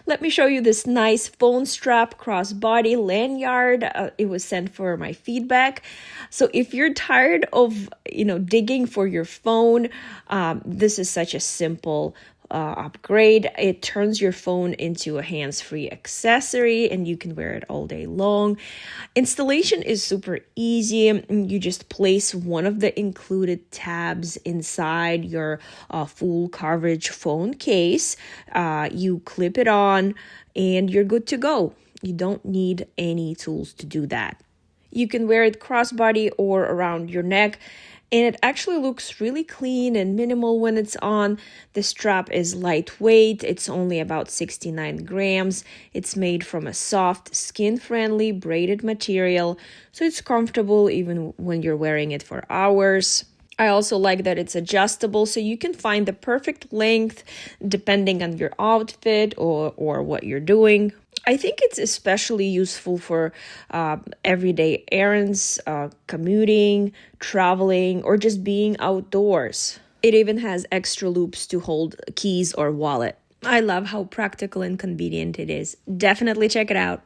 Let me show you this nice phone strap crossbody lanyard. It was sent for my feedback. So if you're tired of, digging for your phone, this is such a simple upgrade. It turns your phone into a hands-free accessory and you can wear it all day long. Installation is super easy. You just place one of the included tabs inside your full coverage phone case. You clip it on and you're good to go. You don't need any tools to do that. You can wear it crossbody or around your neck. And it actually looks really clean and minimal when it's on. The strap is lightweight. It's only about 69 grams. It's made from a soft, skin-friendly braided material, so it's comfortable even when you're wearing it for hours. I also like that it's adjustable, so you can find the perfect length depending on your outfit or what you're doing. I think it's especially useful for everyday errands, commuting, traveling, or just being outdoors. It even has extra loops to hold keys or wallet. I love how practical and convenient it is. Definitely check it out.